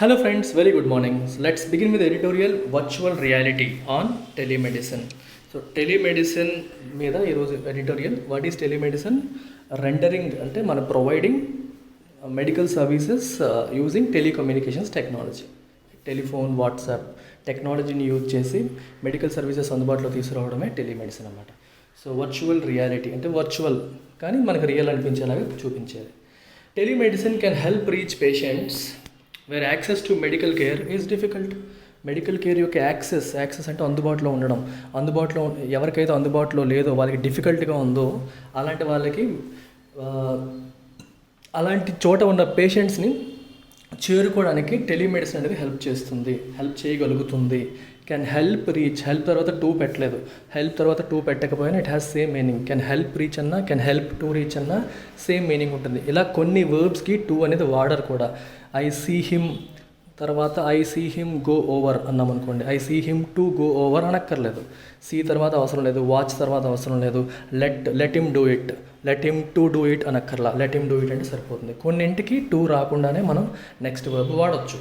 Hello friends, very good morning. So let's begin with editorial virtual reality on telemedicine. So telemedicine మీద ఈరోజు editorial what is telemedicine rendering అంటే మనం providing medical services using telecommunications technology telephone WhatsApp టెక్నాలజీని use చేసి medical services అందుబాటులో తీసుకురావడమే telemedicine అన్నమాట. So virtual reality అంటే వర్చువల్ కానీ మనకు రియల్ అనిపించేలాగా చూపించేది. Telemedicine can help reach patients where access to medical care is difficult. Medical care యొక్క యాక్సెస్ అంటే అందుబాటులో ఉండడం, ఎవరికైతే అందుబాటులో లేదో వాళ్ళకి డిఫికల్ట్గా ఉందో అలాంటి వాళ్ళకి అలాంటి చోట ఉన్న పేషెంట్స్ని చేరుకోవడానికి టెలిమెడిసిన్ అనేది హెల్ప్ చేయగలుగుతుంది. కెన్ హెల్ప్ రీచ్, హెల్ప్ తర్వాత టూ పెట్టలేదు, హెల్ప్ తర్వాత టూ పెట్టకపోయినా it has same meaning. Can help reach అన్నా కెన్ హెల్ప్ టు రీచ్ అన్నా సేమ్ మీనింగ్ ఉంటుంది. ఇలా కొన్ని వర్బ్స్కి టూ అనేది వాడరు కూడా. ఐ సీ హిమ్ తర్వాత I see him go over అన్నాం అనుకోండి, I see him to go over అనక్కర్లేదు. సీ తర్వాత అవసరం లేదు, వాచ్ తర్వాత అవసరం లేదు, let him do it, let him to do it అనక్కర్లా, లెట్ హిమ్ డూ ఇట్ అంటే సరిపోతుంది. కొన్నింటికి టూ రాకుండానే మనం నెక్స్ట్ వర్బ్ వాడచ్చు.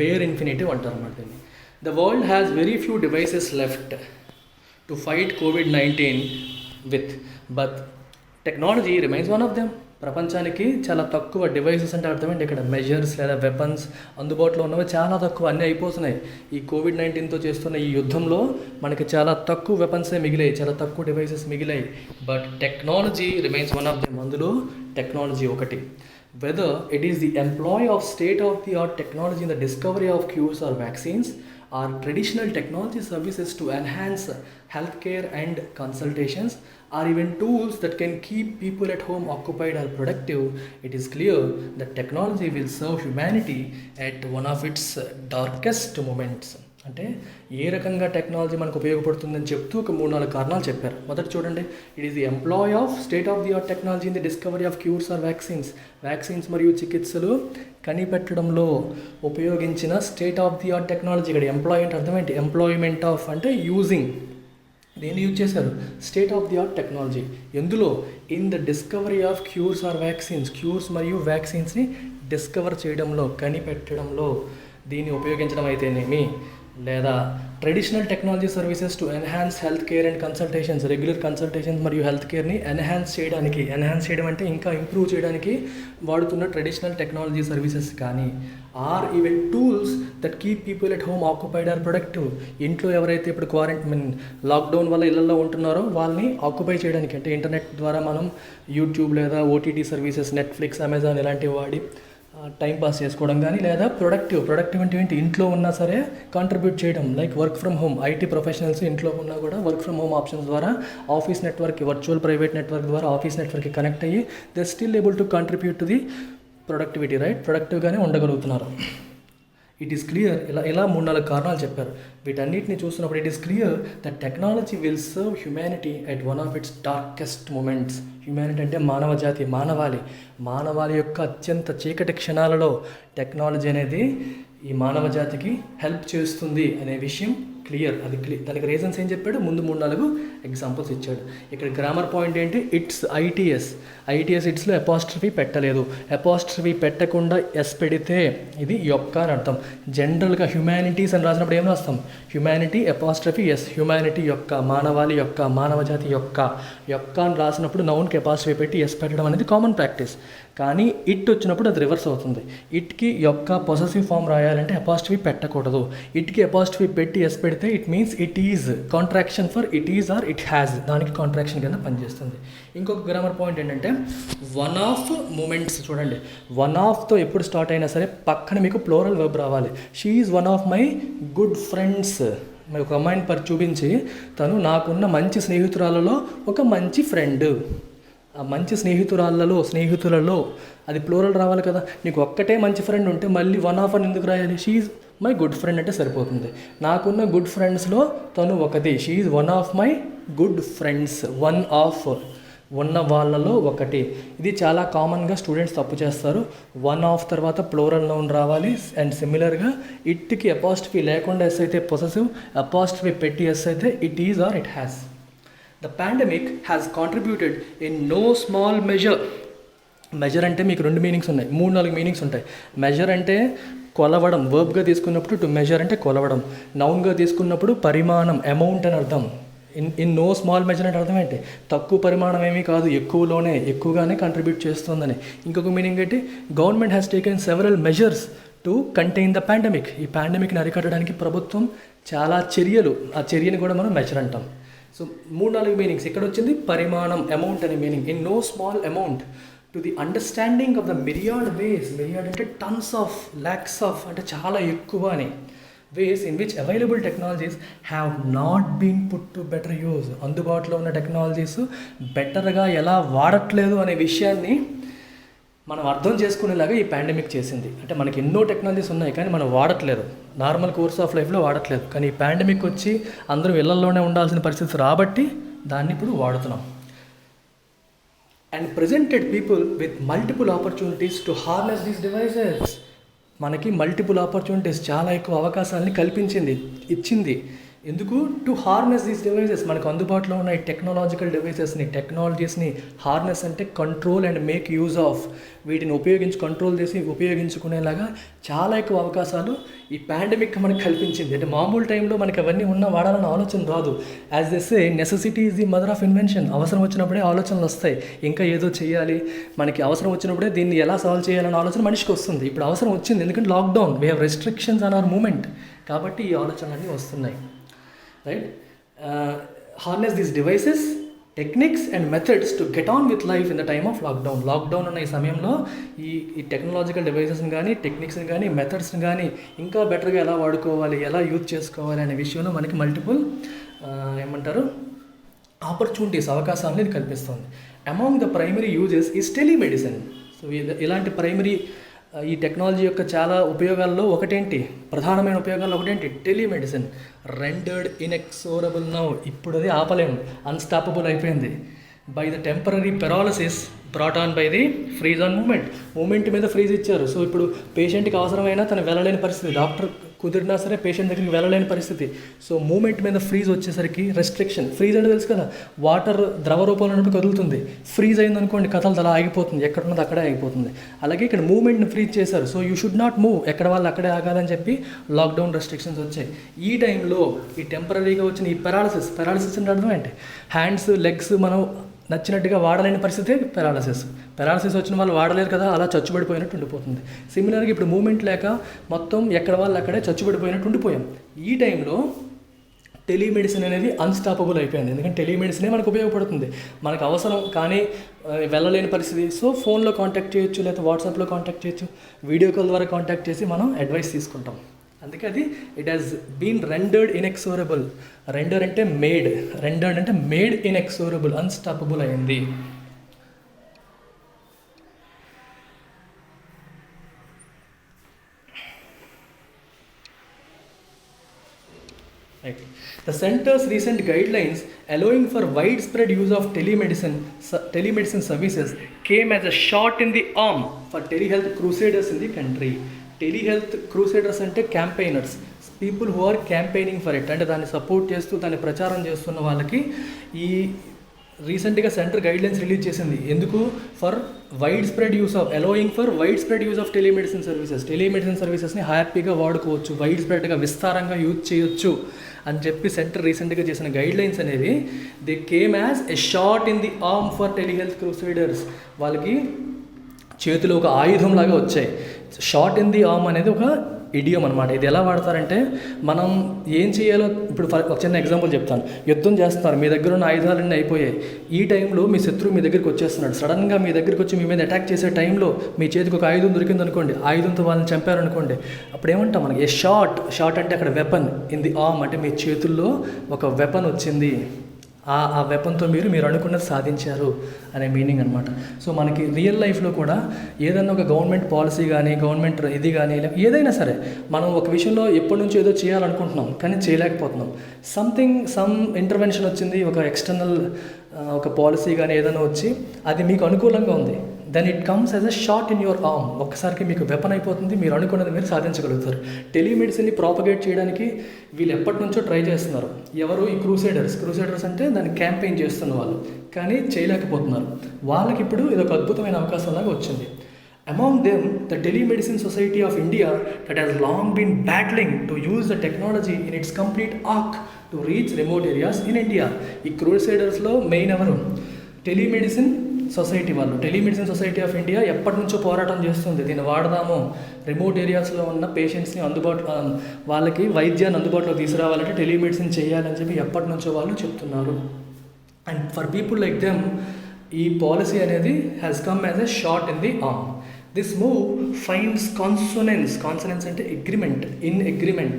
బేర్ ఇన్ఫినిటివ్ అంటారు అన్నమాట దీన్ని. The world has very few devices left to fight COVID-19 with, but technology remains one of them. ప్రపంచానికి చాలా తక్కువ డివైసెస్ అంటే అర్థమైంది ఇక్కడ మెజర్స్ లేదా వెపన్స్ అందుబాటులో ఉన్నవి చాలా తక్కువ, అన్నీ అయిపోతున్నాయి. ఈ COVID-19తో చేస్తున్న ఈ యుద్ధంలో మనకి చాలా తక్కువ వెపన్సే మిగిలాయి, చాలా తక్కువ డివైసెస్ మిగిలాయి. But technology remains one of them. అందులో టెక్నాలజీ ఒకటి. Whether it is the employ of state-of-the-art technology in the discovery of cures or vaccines, or traditional technology services to enhance healthcare and consultations, or even tools that can keep people at home occupied or productive, it is clear that technology will serve humanity at one of its darkest moments. అంటే ఏ రకంగా technology మనకు ఉపయోగపడుతుందని చెప్తూ ఒక 3-4 కారణాలు చెప్పారు. మొదటి చూడండి, it is the employ of state of the art technology in the discovery of cures or vaccines మరియు చికిత్సలు కనిపెట్టడంలో ఉపయోగించిన state of the art technology. ఇక్కడ ఎంప్లాయ్ అంటే అర్థం ఏంటి? ఎంప్లాయ్మెంట్ ఆఫ్ అంటే యూజింగ్, దేన్ని యూజ్ చేశారు? State of the art technology. ఎందులో? In the discovery of cures or cures మరియు వ్యాక్సిన్స్ని డిస్కవర్ చేయడంలో, కనిపెట్టడంలో దీన్ని ఉపయోగించడం అయితేనేమి, లేదా traditional technology services to enhance health care and consultations, regular consultations మరియు హెల్త్ కేర్ని ఎన్హాన్స్ చేయడం అంటే ఇంకా ఇంప్రూవ్ చేయడానికి వాడుతున్న ట్రెడిషనల్ టెక్నాలజీ సర్వీసెస్ కానీ, or even tools that keep people at home occupied or productive. ఇంట్లో ఎవరైతే ఇప్పుడు లాక్డౌన్ వల్ల ఇళ్లలో ఉంటున్నారో వాళ్ళని ఆక్యుపై చేయడానికి, అంటే ఇంటర్నెట్ ద్వారా మనం యూట్యూబ్ లేదా ఓటీటీ సర్వీసెస్, నెట్ఫ్లిక్స్, అమెజాన్ ఇలాంటివి వాడి టైం పాస్ చేసుకోవడం కానీ, లేదా ప్రొడక్టివ్ అంటే ఏంటి? ఇంట్లో ఉన్నా సరే కాంట్రిబ్యూట్ చేయడం, like work from home. IT professionals ఇంట్లో ఉన్నా కూడా వర్క్ ఫ్రమ్ హోమ్ ఆప్షన్స్ ద్వారా office network, virtual private network ద్వారా ఆఫీస్ నెట్వర్క్కి కనెక్ట్ అయ్యి they still able to contribute to the productivity, right? ప్రొడక్టివ్గానే ఉండగలుగుతున్నారు. It is clear. ఇలా 3-4 కారణాలు చెప్పారు. వీటన్నిటిని చూస్తున్నప్పుడు it is clear that technology will serve humanity at one of its darkest moments. Humanity అంటే మానవజాతి, మానవాళి యొక్క అత్యంత చీకటి క్షణాలలో టెక్నాలజీ అనేది ఈ మానవ జాతికి హెల్ప్ చేస్తుంది అనే విషయం క్లియర్. దానికి రీజన్స్ ఏం చెప్పాడు? ముందు 3-4 ఎగ్జాంపుల్స్ ఇచ్చాడు. ఇక్కడ గ్రామర్ పాయింట్ ఏంటి? ఇట్స్ ఐటీఎస్ ఇట్స్లో అపాస్ట్రఫీ పెట్టలేదు. అపాస్ట్రఫీ పెట్టకుండా ఎస్ పెడితే ఇది యొక్క అని అర్థం. జనరల్గా హ్యుమానిటీస్ అని రాసినప్పుడు ఏం రాస్తాం? హ్యుమానిటీ అపాస్ట్రఫీ ఎస్, హ్యుమానిటీ యొక్క, మానవాళి యొక్క, మానవజాతి యొక్క అని రాసినప్పుడు నౌన్కి అపాస్ట్రఫీ పెట్టి ఎస్ పెట్టడం అనేది కామన్ ప్రాక్టీస్. కానీ ఇట్ వచ్చినప్పుడు అది రివర్స్ అవుతుంది. ఇట్కి యొక్క పొసెసివ్ ఫామ్ రాయాలంటే అపాస్ట్రఫీ పెట్టకూడదు. ఇట్కి అపాస్ట్రఫీ పెట్టి ఎస్ పెడితే it means it is, contraction for it is or it has, దానికి కాంట్రాక్షన్ కింద పనిచేస్తుంది. ఇంకొక గ్రామర్ పాయింట్ ఏంటంటే వన్ ఆఫ్ మూమెంట్స్. చూడండి, వన్ ఆఫ్తో ఎప్పుడు స్టార్ట్ అయినా సరే పక్కన మీకు ప్లోరల్ వెర్బ్ రావాలి. She is one of my good friends. మీరు ఒక అమ్మాయిని చూపించి తను నాకున్న మంచి స్నేహితురాలలో ఒక మంచి ఫ్రెండ్. ఆ మంచి స్నేహితులలో అది ప్లోరల్ రావాలి కదా. నీకు ఒక్కటే మంచి ఫ్రెండ్ ఉంటే మళ్ళీ వన్ ఆఫ్ అని ఎందుకు రాయాలి? She is my good friend అంటే సరిపోతుంది. నాకున్న గుడ్ ఫ్రెండ్స్లో తను ఒకటి. She is one of my good friends. One of, ఉన్న వాళ్ళలో ఒకటి. ఇది చాలా కామన్గా స్టూడెంట్స్ తప్పు చేస్తారు. వన్ ఆఫ్ తర్వాత ప్లోరల్ నౌన్ రావాలి. అండ్ సిమిలర్గా ఇట్కి అపాస్ట్రఫీ లేకుండా ఎస్ అయితే పొసెసివ్, అపాస్ట్రఫీ పెట్టి ఎస్ అయితే it is or it has. The pandemic has contributed in no small measure. Measure అంటే మీకు 2 మీనింగ్స్ ఉన్నాయి, 3-4 మీనింగ్స్ ఉంటాయి. మెజర్ అంటే కొలవడం, వర్బ్గా తీసుకున్నప్పుడు టు మెజర్ అంటే కొలవడం, నౌన్గా తీసుకున్నప్పుడు పరిమాణం, అమౌంట్ అని అర్థం. ఇన్ నో స్మాల్ మెజర్ అంటే అర్థం ఏంటి, తక్కువ పరిమాణం ఏమీ కాదు, ఎక్కువగానే కంట్రిబ్యూట్ చేస్తుందని. ఇంకొక మీనింగ్ ఏంటి, government has taken several measures to contain the pandemic. ఈ పాండమిక్ని అరికట్టడానికి ప్రభుత్వం చాలా చర్యలు, ఆ చర్యని కూడా మనం మెజర్ అంటాం. సో 3-4 మీనింగ్స్ ఇక్కడ వచ్చింది. పరిమాణం, అమౌంట్ అనే meaning. In no small amount to the understanding of the myriad ways. Myriad అంటే టన్స్ ఆఫ్, ల్యాక్స్ ఆఫ్ అంటే చాలా ఎక్కువ అని. Ways in which available technologies have not been put to better use. అందుబాటులో ఉన్న టెక్నాలజీస్ బెటర్గా ఎలా వాడట్లేదు అనే విషయాన్ని మనం అర్థం చేసుకునేలాగా ఈ పాండమిక్ చేసింది. అంటే మనకి ఎన్నో టెక్నాలజీస్ ఉన్నాయి కానీ మనం వాడట్లేదు, నార్మల్ కోర్స్ ఆఫ్ లైఫ్లో వాడట్లేదు. కానీ ఈ పాండమిక్ వచ్చి అందరూ ఇళ్లలోనే ఉండాల్సిన పరిస్థితి రాబట్టి దాన్ని ఇప్పుడు వాడుతున్నాం. And presented people with multiple opportunities to harness these devices. మనకి మల్టిపుల్ ఆపర్చునిటీస్, చాలా ఎక్కువ అవకాశాలని ఇచ్చింది. ఎందుకు? To harness these devices. మనకు అందుబాటులో ఉన్న ఈ టెక్నాలజికల్ డివైసెస్ని, టెక్నాలజీస్ని హార్నెస్ అంటే control and make use of. వీటిని కంట్రోల్ చేసి ఉపయోగించుకునేలాగా చాలా ఎక్కువ అవకాశాలు ఈ పాండమిక్ మనకు కల్పించింది. అంటే మామూలు టైంలో మనకి అవన్నీ వాడాలన్న ఆలోచన రాదు. As they say, necessity is the mother of invention. అవసరం వచ్చినప్పుడే ఆలోచనలు వస్తాయి, ఇంకా ఏదో చేయాలి, మనకి అవసరం వచ్చినప్పుడే దీన్ని ఎలా సాల్వ్ చేయాలన్న ఆలోచన మనిషికి వస్తుంది. ఇప్పుడు అవసరం వచ్చింది, ఎందుకంటే lockdown, we have restrictions on our movement, కాబట్టి ఈ ఆలోచనలన్నీ వస్తున్నాయి. Right? Harness these devices, techniques and methods to get on with life in the time of lockdown ఉన్న ఈ సమయంలో ఈ టెక్నాలజికల్ డివైసెస్ని కానీ, టెక్నిక్స్ని కానీ, మెథడ్స్ని కానీ ఇంకా బెటర్గా ఎలా వాడుకోవాలి, ఎలా యూజ్ చేసుకోవాలి అనే విషయంలో మనకి మల్టిపుల్ ఆపర్చునిటీస్, అవకాశాలను ఇది కల్పిస్తుంది. Among the primary uses is telemedicine. So ఇలాంటి ప్రైమరీ ఈ టెక్నాలజీ యొక్క చాలా ఉపయోగాల్లో ప్రధానమైన ఉపయోగాల్లో ఒకటేంటి, టెలిమెడిసిన్. Rendered ఇన్ఎక్సోరబుల్ now. ఇప్పుడు అది ఆపలేము, అన్స్టాపబుల్ అయిపోయింది. By the temporary paralysis brought on by the freeze on movement మీద ఫ్రీజ్ ఇచ్చారు. సో ఇప్పుడు పేషెంట్కి అవసరమైనా తను వెళ్ళలేని పరిస్థితి, డాక్టర్ కుదిరినా సరే పేషెంట్ దగ్గరికి వెళ్ళలేని పరిస్థితి. సో మూమెంట్ మీద ఫ్రీజ్ వచ్చేసరికి రెస్ట్రిక్షన్. ఫ్రీజ్ అంటే తెలుసు కదా, వాటర్ ద్రవ రూపంలో ఉన్నప్పుడు కదులుతుంది. ఫ్రీజ్ అయిందనుకోండి, కథలు అలా ఆగిపోతుంది, ఎక్కడ ఉన్నది అక్కడే ఆగిపోతుంది. అలాగే ఇక్కడ మూమెంట్ని ఫ్రీజ్ చేశారు. So you should not move, ఎక్కడ వాళ్ళు అక్కడే ఆగాలని చెప్పి లాక్డౌన్ రెస్ట్రిక్షన్స్ వచ్చాయి. ఈ టైంలో ఈ టెంపరీగా వచ్చిన ఈ పెరాలసిస్ అంటే అర్థం ఏంటి, హ్యాండ్స్, లెగ్స్ మనం నచ్చినట్టుగా వాడలేని పరిస్థితి పెరాలసిస్ వచ్చిన వాళ్ళు వాడలేరు కదా, అలా చచ్చుబడిపోయినట్టు ఉండిపోతుంది. సిమిలర్గా ఇప్పుడు మూమెంట్ లేక మొత్తం ఎక్కడ వాళ్ళు అక్కడే చచ్చుబడిపోయినట్టు ఉండిపోయాం. ఈ టైంలో టెలిమెడిసిన్ అనేది అన్స్టాపబుల్ అయిపోయింది. ఎందుకంటే టెలిమెడిసినే మనకు ఉపయోగపడుతుంది. మనకు అవసరం కానీ వెళ్ళలేని పరిస్థితి. సో ఫోన్లో కాంటాక్ట్ చేయొచ్చు, లేదా వాట్సాప్లో కాంటాక్ట్ చేయొచ్చు, వీడియో కాల్ ద్వారా కాంటాక్ట్ చేసి మనం అడ్వైస్ తీసుకుంటాం. అందుకే అది it has been rendered inexorable. Rendered అంటే మేడ్ ఇన్ఎక్సోరబుల్, అన్స్టాపబుల్ అయింది. Right. The center's recent guidelines allowing for widespread use of telemedicine services came as a shot in the arm for telehealth crusaders in the country. Telehealth crusaders అంటే campaigners, people who are campaigning for it. అంటే దాన్ని support చేస్తూ దాన్ని ప్రచారం చేస్తున్న వాళ్ళకి ఈ రీసెంట్గా సెంటర్ గైడ్లైన్స్ రిలీజ్ చేసింది. ఎందుకు? For widespread use of telemedicine సర్వీసెస్ని హ్యాపీగా వాడుకోవచ్చు, వైడ్ స్ప్రెడ్గా విస్తారంగా యూజ్ చేయొచ్చు అని చెప్పి సెంటర్ రీసెంట్గా చేసిన గైడ్లైన్స్ అనేవి they came as a shot in the arm for telehealth crusaders. వాళ్ళకి చేతిలో ఒక ఆయుధం లాగా వచ్చాయి. షాట్ ఇన్ ది ఆర్మ్ అనేది ఒక ఇడియం అనమాట. ఇది ఎలా వాడతారంటే, మనం ఏం చేయాలో ఇప్పుడు ఒక చిన్న ఎగ్జాంపుల్ చెప్తాను. యుద్ధం చేస్తున్నారు, మీ దగ్గర ఉన్న ఆయుధాలన్నీ అయిపోయాయి. ఈ టైంలో మీ శత్రువు మీ దగ్గరికి వచ్చేస్తున్నాడు. సడన్గా మీ దగ్గరికి వచ్చి మీ మీద అటాక్ చేసే టైంలో మీ చేతికి ఒక ఆయుధం దొరికింది అనుకోండి, ఆయుధంతో వాళ్ళని చంపారనుకోండి, అప్పుడు ఏమంటాం మనకి, ఏ షాట్ అంటే అక్కడ వెపన్ ఇన్ ది ఆర్మ్ అంటే మీ చేతుల్లో ఒక వెపన్ వచ్చింది, ఆ వెపన్తో మీరు అనుకున్నది సాధించారు అనే మీనింగ్ అనమాట. సో మనకి రియల్ లైఫ్లో కూడా ఏదైనా ఒక గవర్నమెంట్ పాలసీ కానీ, గవర్నమెంట్ ఇది కానీ, ఏదైనా సరే మనం ఒక విషయంలో ఎప్పటి నుంచో ఏదో చేయాలనుకుంటున్నాం కానీ చేయలేకపోతున్నాం. సమ్ ఇంటర్వెన్షన్ వచ్చింది, ఒక ఎక్స్టర్నల్ ఒక పాలసీ కానీ ఏదైనా వచ్చి అది మీకు అనుకూలంగా ఉంది, then it comes as a shot in your arm. ఒక్కసారికి మీకు వెపన్ అయిపోతుంది, మీరు అనుకున్నది మీరు సాధించగలుగుతారు. టెలిమెడిసిన్ని ప్రాపగేట్ చేయడానికి వీళ్ళు ఎప్పటి నుంచో ట్రై చేస్తున్నారు. ఎవరు? ఈ క్రూసేడర్స్ అంటే దాన్ని క్యాంపెయిన్ చేస్తున్న వాళ్ళు, కానీ చేయలేకపోతున్నారు. వాళ్ళకి ఇప్పుడు ఇది ఒక అద్భుతమైన అవకాశం లాగా వచ్చింది. Among them, the Telemedicine Society of India, that has long been battling to use the technology in its complete arc to reach remote areas in India. ఈ క్రూసైడర్స్లో మెయిన్ ఎవరు? టెలిమెడిసిన్ సొసైటీ వాళ్ళు. టెలిమెడిసిన్ సొసైటీ ఆఫ్ ఇండియా ఎప్పటి నుంచో పోరాటం చేస్తుంది, దీన్ని వాడదాము, remote ఏరియాస్లో ఉన్న పేషెంట్స్ని వాళ్ళకి వైద్యాన్ని అందుబాటులో తీసుకురావాలంటే టెలిమెడిసిన్ చేయాలని చెప్పి ఎప్పటి నుంచో వాళ్ళు చెప్తున్నారు. And for people like them ఈ పాలసీ అనేది has come as a shot in the arm. This move finds consonance అంటే in agreement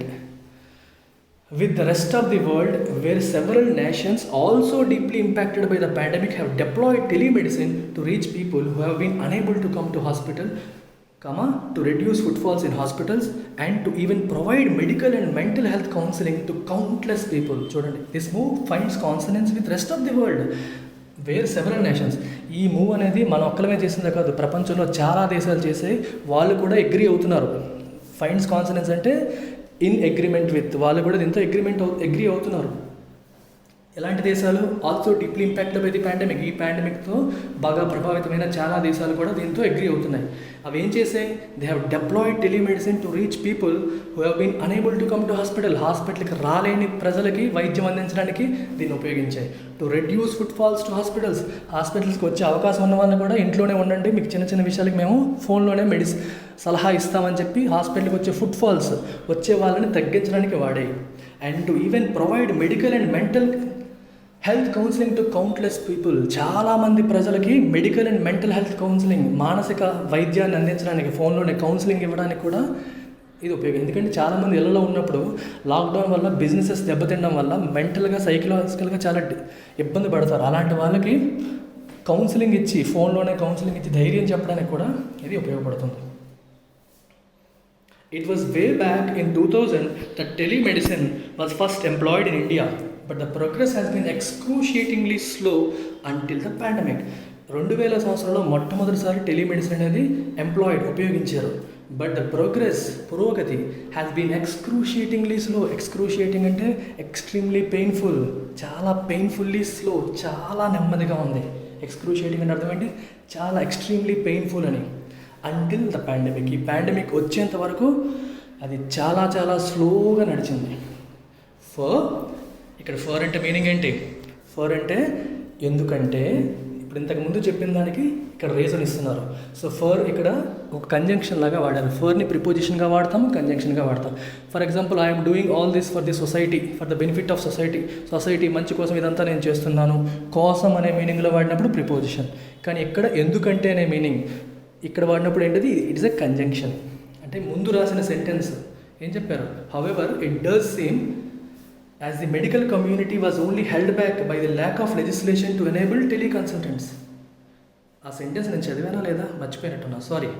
with the rest of the world, where several nations also deeply impacted by the pandemic have deployed telemedicine to reach people who have been unable to come to hospital, to reduce footfalls in hospitals, and to even provide medical and mental health counseling to countless people. చూడండి, this move finds consonance with rest of the world, where several nations. ఈ move అనేది మనం ఒక్కలమే చేసిందే కాదు, ప్రపంచంలో చాలా దేశాలు చేసే వాళ్ళు కూడా అగ్రీ అవుతున్నారు. ఫైండ్స్ కాన్సనెన్స్ అంటే ఇన్ అగ్రిమెంట్ విత్, వాళ్ళు కూడా దీంతో అగ్రీ అవుతున్నారు. ఎలాంటి దేశాలు? Also deeply impacted by the pandemic. ఈ పాండమిక్తో బాగా ప్రభావితమైన చాలా దేశాలు కూడా దీంతో అగ్రీ అవుతున్నాయి. అవి ఏం చేసాయి? They have deployed telemedicine to reach people who have been unable to come to హాస్పిటల్కి రాలేని ప్రజలకి వైద్యం అందించడానికి దీన్ని ఉపయోగించాయి. టు రెడ్యూస్ ఫుట్ఫాల్స్ టు హాస్పిటల్స్కి వచ్చే అవకాశం ఉన్న వాళ్ళని కూడా ఇంట్లోనే ఉండండి, మీకు చిన్న చిన్న విషయాలకి మేము ఫోన్లోనే సలహా ఇస్తామని చెప్పి హాస్పిటల్కి వచ్చే ఫుట్ఫాల్స్ వచ్చే వాళ్ళని తగ్గించడానికి వాడాయి. And to even provide medical and mental health counselling to countless people. చాలామంది ప్రజలకి medical and mental health counselling, మానసిక వైద్యాన్ని అందించడానికి ఫోన్లోనే కౌన్సిలింగ్ ఇవ్వడానికి కూడా ఇది ఉపయోగం. ఎందుకంటే చాలామంది ఇళ్లలో ఉన్నప్పుడు లాక్డౌన్ వల్ల బిజినెసెస్ దెబ్బతినడం వల్ల మెంటల్గా సైకలాజికల్గా చాలా ఇబ్బంది పడతారు. అలాంటి వాళ్ళకి కౌన్సిలింగ్ ఇచ్చి, ఫోన్లోనే కౌన్సిలింగ్ ఇచ్చి ధైర్యం చెప్పడానికి కూడా ఇది ఉపయోగపడుతుంది. It was way back in 2000 that telemedicine was first employed in India, but the progress has been excruciatingly slow until the pandemic. 2000 సంవత్సరంలో మొట్టమొదటిసారి టెలిమెడిసిన్ అనేది ఉపయోగించారు. బట్ ద పురోగతి has been excruciatingly slow. Excruciating అంటే ఎక్స్ట్రీమ్లీ పెయిన్ఫుల్, చాలా painfully slow, చాలా నెమ్మదిగా ఉంది. ఎక్స్క్రూషియేటింగ్ అంటే అర్థం ఏంటి? చాలా ఎక్స్ట్రీమ్లీ పెయిన్ఫుల్ అని. అంటిల్ ద పాండమిక్, ఈ పాండమిక్ వచ్చేంత వరకు అది చాలా చాలా స్లోగా నడిచింది. ఇక్కడ ఫర్ అంటే మీనింగ్ ఏంటి? ఫర్ అంటే ఎందుకంటే, ఇప్పుడు ఇంతకుముందు చెప్పిన దానికి ఇక్కడ రీజన్ ఇస్తున్నారు. సో ఫర్ ఇక్కడ ఒక కంజంక్షన్ లాగా వాడారు. ఫర్ని ప్రిపోజిషన్గా వాడతాం, కంజంక్షన్గా వాడతాం. For example, I'm doing all this for the society, for the benefit of society మంచి కోసం ఇదంతా నేను చేస్తున్నాను. కోసం అనే మీనింగ్లో వాడినప్పుడు ప్రిపోజిషన్. కానీ ఇక్కడ ఎందుకంటే అనే మీనింగ్ ఇక్కడ వాడినప్పుడు ఏంటిది? It is a conjunction. అంటే ముందు రాసిన సెంటెన్స్ ఏం చెప్పారు? However it does same as the medical community was only held back by the lack of legislation to enable teleconsultants. ఆ సెంటెన్స్ నేను చదివానా లేదా? మర్చిపోయినట్టున్నా, sorry.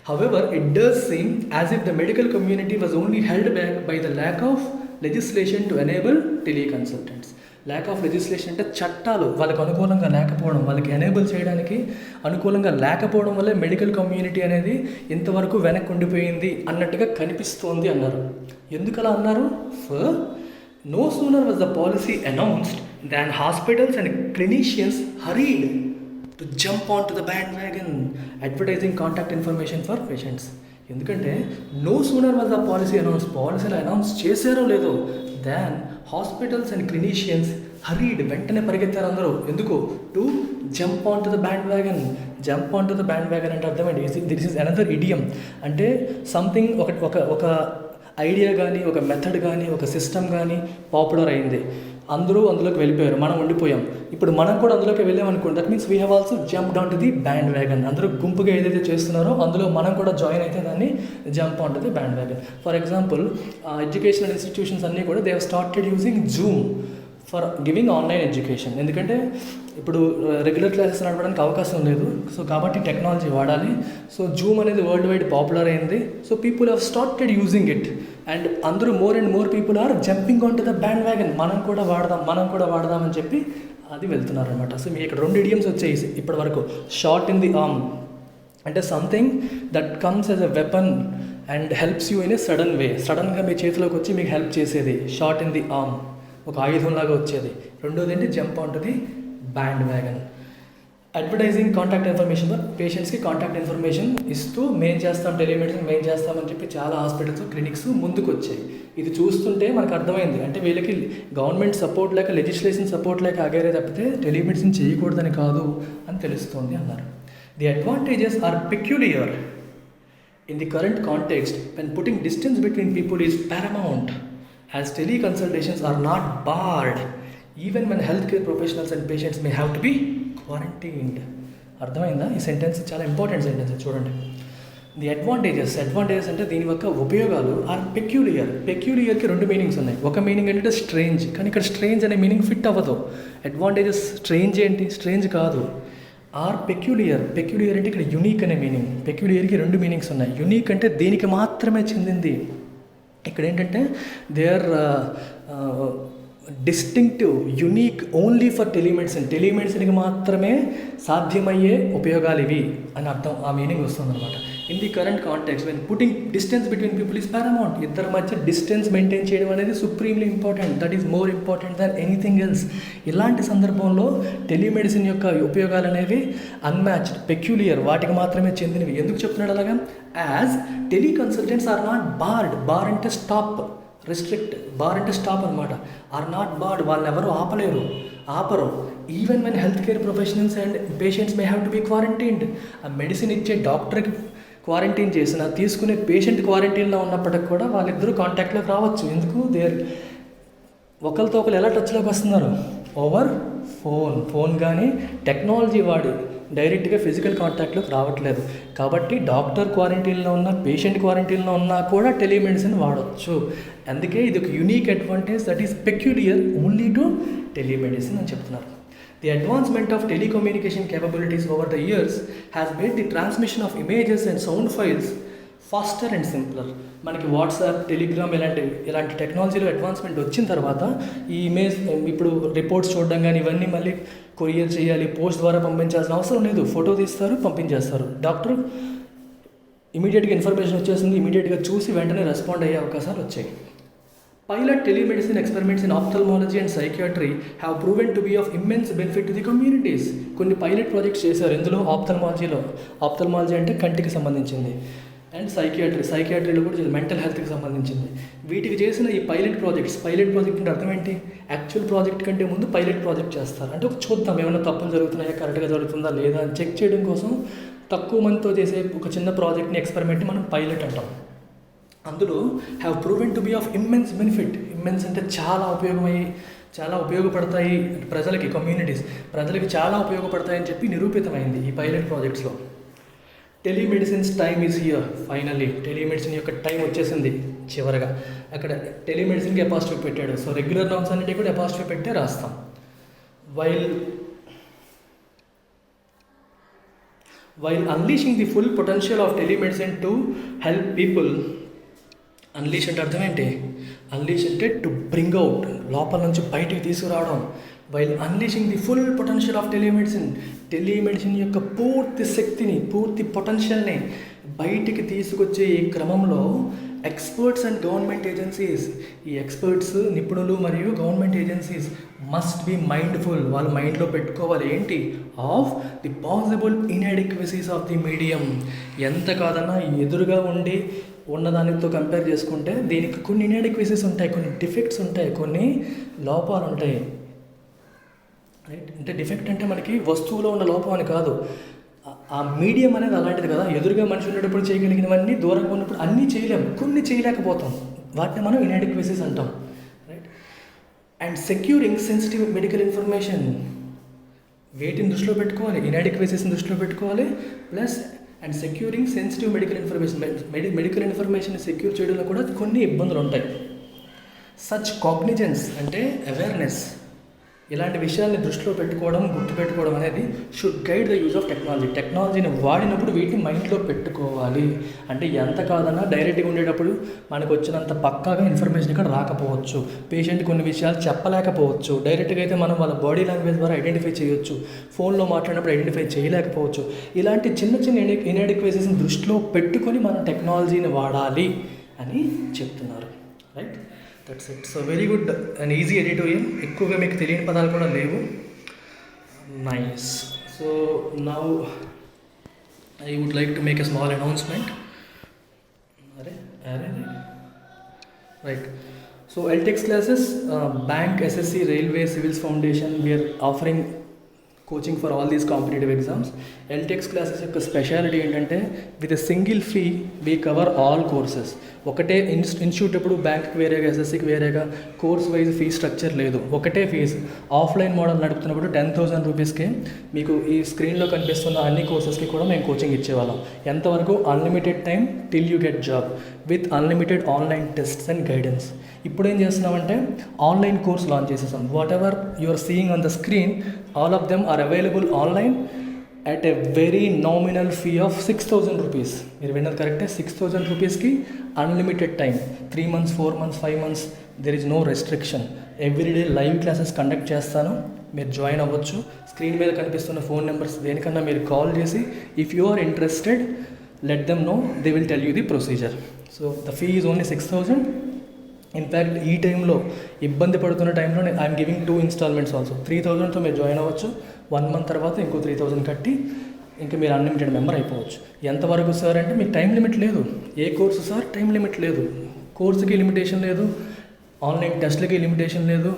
However it does same as if the medical community was only held back by the lack of legislation to enable teleconsultants. Lack of legislation అంటే చట్టాలు వాళ్ళకి అనుకూలంగా లేకపోవడం, వాళ్ళకి ఎనేబుల్ చేయడానికి అనుకూలంగా లేకపోవడం వల్లే మెడికల్ కమ్యూనిటీ అనేది ఇంతవరకు వెనక్కి ఉండిపోయింది అన్నట్టుగా కనిపిస్తోంది అన్నారు. ఎందుకు అలా అన్నారు? No sooner was the policy announced than hospitals and clinicians hurried to jump onto the bandwagon, advertising contact information for patients. ఎందుకంటే నో సూనర్ వాజ్ ద పాలసీలు అనౌన్స్ చేశారో లేదో, దాన్ హాస్పిటల్స్ అండ్ క్లినీషియన్స్ హరీడ్, వెంటనే పరిగెత్తారు అందరూ. ఎందుకు? To jump on to the band wagon. Jump on to the band wagon అంటే అర్థమైంది, this is another idiom. అంటే సంథింగ్ ఒక ఐడియా కానీ, ఒక మెథడ్ కానీ, ఒక సిస్టమ్ కానీ పాపులర్ అయింది, అందరూ అందులోకి వెళ్ళిపోయారు, మనం ఉండిపోయాం. ఇప్పుడు మనం కూడా అందులోకి వెళ్ళామనుకోండి, that means we have also jump down to the bandwagon. అందరూ గుంపుగా ఏదైతే చేస్తున్నారో అందులో మనం కూడా జాయిన్ అయితే దాన్ని jump on to the band wagon. For example, educational institutions అన్నీ కూడా they have started using Zoom for giving online education. ఎందుకంటే ఇప్పుడు రెగ్యులర్ క్లాసెస్ నడవడానికి అవకాశం లేదు, సో కాబట్టి టెక్నాలజీ వాడాలి. సో జూమ్ అనేది వరల్డ్ వైడ్ పాపులర్ అయింది. So people have started using it and అందరూ more and more people are jumping on to the bandwagon. మనం కూడా వాడదాం అని చెప్పి అది వెళ్తున్నారు అనమాట. సో మీకు ఇక్కడ 2 ఇడియమ్స్ వచ్చాయి ఇప్పటి వరకు. షాట్ ఇన్ ది ఆర్మ్ అంటే something that comes as a weapon and helps you in a sudden way. సడన్గా మీ చేతిలోకి వచ్చి మీకు హెల్ప్ చేసేది షాట్ ఇన్ ది ఆర్మ్, ఒక ఆయుధంలాగా వచ్చేది. రెండోది ఏంటి? Jump on to the band wagon. Advertising contact information, పేషెంట్స్కి కాంటాక్ట్ ఇన్ఫర్మేషన్ ఇస్తూ మేము చేస్తాం టెలిమెడిసిన్, మేము చేస్తామని చెప్పి చాలా హాస్పిటల్స్, క్లినిక్స్ ముందుకు వచ్చాయి. ఇది చూస్తుంటే మనకు అర్థమైంది, అంటే వీళ్ళకి గవర్నమెంట్ సపోర్ట్ లేక, లెజిస్లేషన్ సపోర్ట్ లేక ఆగారే తప్పితే టెలిమెడిసిన్ చేయకూడదని కాదు అని తెలుస్తుంది అన్నారు. The advantages are peculiar in the current context when putting distance between people is paramount, as teleconsultations are not barred even when healthcare professionals and patients may have to be quarantined. అర్థమైందా? ఈ sentence చాలా important sentence, చూడండి. The advantages అంటే దీని యొక్క ఉపయోగాలు are పెక్యులియర్కి రెండు meanings ఉన్నాయి. ఒక మీనింగ్ ఏంటంటే స్ట్రేంజ్, కానీ ఇక్కడ స్ట్రేంజ్ అనే మీనింగ్ ఫిట్ అవ్వదు. అడ్వాంటేజెస్ స్ట్రేంజ్ ఏంటి? స్ట్రేంజ్ కాదు. ఆర్ పెక్యులియర్ అంటే ఇక్కడ యునీక్ అనే మీనింగ్. పెక్యులియర్కి రెండు మీనింగ్స్ ఉన్నాయి. యునీక్ అంటే దీనికి మాత్రమే చెందింది. ఇక్కడ ఏంటంటే they are distinctive, unique only for టెలిమెడిసిన్కి మాత్రమే సాధ్యమయ్యే ఉపయోగాలు ఇవి అని అర్థం, ఆ మీనింగ్ వస్తుంది అనమాట. In the current context when putting distance between people is Paramount, ఇద్దరి మధ్య డిస్టెన్స్ మెయింటైన్ చేయడం అనేది supremely important. That is more important than anything else. ఇలాంటి సందర్భంలో టెలిమెడిసిన్ యొక్క ఉపయోగాలు అనేవి అన్మ్యాచ్డ్, పెక్యులియర్, వాటికి మాత్రమే చెందినవి. ఎందుకు చెప్తున్నాడు అలాగా? As teleconsultants are not barred, bar అంటే స్టాప్, రిస్ట్రిక్ట్, బార్ అంటే స్టాప్ అనమాట. ఆర్ నాట్ బార్డ్, వాళ్ళని ఎవరు ఆపరు. Even when health care professionals and patients may have to be quarantined. ఆ మెడిసిన్ ఇచ్చే డాక్టర్కి క్వారంటైన్ చేసిన, తీసుకునే పేషెంట్ క్వారంటైన్లో ఉన్నప్పటికి కూడా వాళ్ళిద్దరూ కాంటాక్ట్లోకి రావచ్చు. ఎందుకు? ఒకరితో ఒకరు ఎలా టచ్లోకి వస్తున్నారు? ఓవర్ ఫోన్ కానీ టెక్నాలజీ వాడి డైరెక్ట్గా ఫిజికల్ కాంటాక్ట్లోకి రావట్లేదు. కాబట్టి డాక్టర్ క్వారంటైన్లో ఉన్న, పేషెంట్ క్వారంటైన్లో ఉన్నా కూడా టెలిమెడిసిన్ వాడచ్చు. అందుకే ఇది ఒక unique advantage that is peculiar only to telemedicine అని చెప్తున్నారు. The advancement of telecommunication capabilities over the years has made the transmission of images and sound files faster and simpler. మనకి వాట్సాప్, టెలిగ్రామ్ ఇలాంటి టెక్నాలజీలో advancement వచ్చిన తర్వాత ఈ image, ఇప్పుడు reports చూడడం కానీ ఇవన్నీ మళ్ళీ కొరియర్ చేయాలి, పోస్ట్ ద్వారా పంపించాల్సిన అవసరం లేదు. ఫోటో తీస్తారు, పంపించేస్తారు. డాక్టర్ ఇమీడియట్గా ఇన్ఫర్మేషన్ వచ్చేసింది, ఇమీడియట్గా చూసి వెంటనే రెస్పాండ్ అయ్యే అవకాశాలు వచ్చాయి. Pilot telemedicine experiments in ophthalmology and psychiatry have proven to be of immense benefit to the communities. కొన్ని పైలట్ ప్రాజెక్ట్స్ చేశారు. ఇందులో ఆప్థల్మాలజీ అంటే కంటికి సంబంధించింది, అండ్ సైకియాట్రీలో కూడా మెంటల్ హెల్త్కి సంబంధించింది. వీటికి చేసిన ఈ పైలట్ ప్రాజెక్ట్ అంటే అర్థం ఏంటి? యాక్చువల్ ప్రాజెక్ట్ కంటే ముందు పైలట్ ప్రాజెక్ట్ చేస్తారు. అంటే చూద్దాం ఏమైనా తప్పులు జరుగుతున్నాయా, కరెక్ట్గా జరుగుతుందా లేదా అని చెక్ చేయడం కోసం తక్కువ మందితో చేసే ఒక చిన్న ప్రాజెక్ట్ని, ఎక్స్పెరిమెంట్ని మనం పైలట్ అంటాం. అందులో have proven to be of immense benefit. Immense అంటే చాలా ఉపయోగపడతాయి ప్రజలకి, ప్రజలకి చాలా ఉపయోగపడతాయని చెప్పి నిరూపితమైంది ఈ పైలట్ ప్రాజెక్ట్స్లో. Telemedicine's time is here finally. Telemedicine యొక్క టైం వచ్చేసింది చివరగా. అక్కడ టెలిమెడిసిన్కి అపాస్ట్రఫీ పెట్టాడు. సో రెగ్యులర్ నౌన్స్ అన్నిటి కూడా అపాస్ట్రఫీ పెట్టే రాస్తాం. While unleashing the full potential of telemedicine to help people, unleash అంటే అర్థం ఏంటి? అన్లీష్ అంటే టు బ్రింగ్ అవుట్, లోపల నుంచి బయటికి తీసుకురావడం. While unleashing the full potential of telemedicine యొక్క పూర్తి శక్తిని, పూర్తి పొటెన్షియల్ని బయటికి తీసుకొచ్చే ఈ క్రమంలో ఎక్స్పర్ట్స్ అండ్ గవర్నమెంట్ ఏజెన్సీస్, ఈ ఎక్స్పర్ట్స్, నిపుణులు మరియు government agencies must be mindful. వాళ్ళు మైండ్లో పెట్టుకోవాలి ఏంటి? Of the possible inadequacies of the medium. ఎంత కాదన్నా ఎదురుగా ఉన్నదానితో కంపేర్ చేసుకుంటే దీనికి కొన్ని ఇన్అడిక్వసీస్ ఉంటాయి, కొన్ని డిఫెక్ట్స్ ఉంటాయి, కొన్ని లోపాలు ఉంటాయి. రైట్? అంటే డిఫెక్ట్ అంటే మనకి వస్తువులో ఉన్న లోపం అని కాదు, ఆ మీడియం అనేది అలాంటిది కదా. ఎదురుగా మనిషి ఉండేటప్పుడు చేయగలిగినవన్నీ దూరంగా ఉన్నప్పుడు అన్నీ చేయలేము, కొన్ని చేయలేకపోతాం. వాటిని మనం ఇన్అడిక్వసీస్ అంటాం. Right? And securing sensitive medical information, వేటిని దృష్టిలో పెట్టుకోవాలి? ఇన్అడిక్వసీస్ని దృష్టిలో పెట్టుకోవాలి. Plus and securing sensitive medical information secure చేయడంలో కూడా కొన్ని ఇబ్బందులు ఉంటాయి. సచ్ కాగ్నిజెన్స్ అంటే అవేర్నెస్, ఇలాంటి విషయాల్ని దృష్టిలో పెట్టుకోవడం, గుర్తుపెట్టుకోవడం అనేది should guide the use of టెక్నాలజీని వాడినప్పుడు వీటిని మైండ్లో పెట్టుకోవాలి. అంటే ఎంత కాదన్నా డైరెక్ట్గా ఉండేటప్పుడు మనకు వచ్చినంత పక్కాగా ఇన్ఫర్మేషన్ ఇక్కడ రాకపోవచ్చు, పేషెంట్ కొన్ని విషయాలు చెప్పలేకపోవచ్చు, డైరెక్ట్గా అయితే మనం వాళ్ళ బాడీ లాంగ్వేజ్ ద్వారా ఐడెంటిఫై చేయొచ్చు, ఫోన్లో మాట్లాడినప్పుడు ఐడెంటిఫై చేయలేకపోవచ్చు. ఇలాంటి చిన్న ఇన్అడిక్వసీస్ని దృష్టిలో పెట్టుకొని మనం టెక్నాలజీని వాడాలి అని చెప్తున్నారు. Right? That's it. So very good and easy editorial. ఎక్కువగా మీకు తెలియని పదాలు కూడా లేవు. Nice. So now I would like to make a small announcement. Right. So LTEX classes, Bank, SSC, Railway, Civils Foundation, we are offering coaching for all these competitive exams. ఎల్టెక్స్ classes యొక్క speciality ఏంటంటే with a single fee we cover all courses. ఒకటే institute ఇప్పుడు బ్యాంక్కి వేరేగా, ఎస్ఎస్సికి వేరేగా course wise fee structure లేదు, ఒకటే fee. Offline model నడుపుతున్నప్పుడు 10,000 రూపీస్కి మీకు ఈ స్క్రీన్లో కనిపిస్తున్న అన్ని కోర్సెస్కి కూడా మేము కోచింగ్ ఇచ్చేవాళ్ళం. ఎంతవరకు? Unlimited time till you get job with unlimited online tests and guidance. ఇప్పుడు ఏం చేస్తున్నామంటే ఆన్లైన్ కోర్స్ లాంచ్ చేసేసాం. Whatever you are seeing on the screen, all of them are available online at a very nominal fee of 6,000 rupees. మీరు విన్నది కరెక్టే, 6,000 రూపీస్కి unlimited time, 3 months, 4 months, 5 months, there is no restriction. Everyday live classes conduct చేస్తాను, మీరు join అవ్వచ్చు. Screen మీద కనిపిస్తున్న phone numbers దేనికన్నా మీరు కాల్ చేసి if you are interested let them know, they will tell you the procedure. So the fee is only 6,000. In fact ఈ టైంలో ఇబ్బంది పడుతున్న టైంలో ఐఎమ్ గివింగ్ 2 installments ఆల్సో. 3,000తో మీరు జాయిన్ అవ్వచ్చు. 1 month తర్వాత ఇంకో 3,000 కట్టి ఇంకా మీరు అన్లిమిటెడ్ మెంబర్ అయిపోవచ్చు. ఎంతవరకు సార్ అంటే మీకు టైం లిమిట్ లేదు. ఏ కోర్సు సార్? టైం లిమిట్ లేదు. కోర్సుకి లిమిటేషన్ లేదు, ఆన్లైన్ టెస్ట్లకి లిమిటేషన్ లేదు,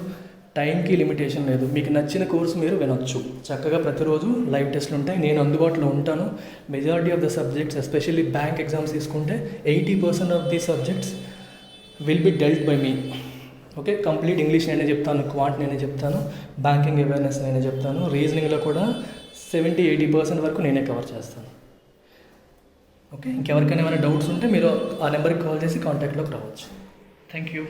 టైంకి లిమిటేషన్ లేదు. మీకు నచ్చిన కోర్సు మీరు వినొచ్చు. చక్కగా ప్రతిరోజు లైవ్ టెస్ట్లు ఉంటాయి, నేను అందుబాటులో ఉంటాను. Majority of the subjects, especially bank exams తీసుకుంటే 80% of the subjects will be dwelt by me. Okay, complete English నేనే చెప్తాను, క్వాంట్ నేనే చెప్తాను, బ్యాంకింగ్ అవేర్నెస్ నేనే చెప్తాను, రీజనింగ్లో కూడా 70-80% వరకు నేనే కవర్ చేస్తాను. ఓకే, ఇంకెవరికైనా ఏమైనా డౌట్స్ ఉంటే మీరు ఆ నెంబర్కి కాల్ చేసి కాంటాక్ట్లోకి రావచ్చు. Thank you.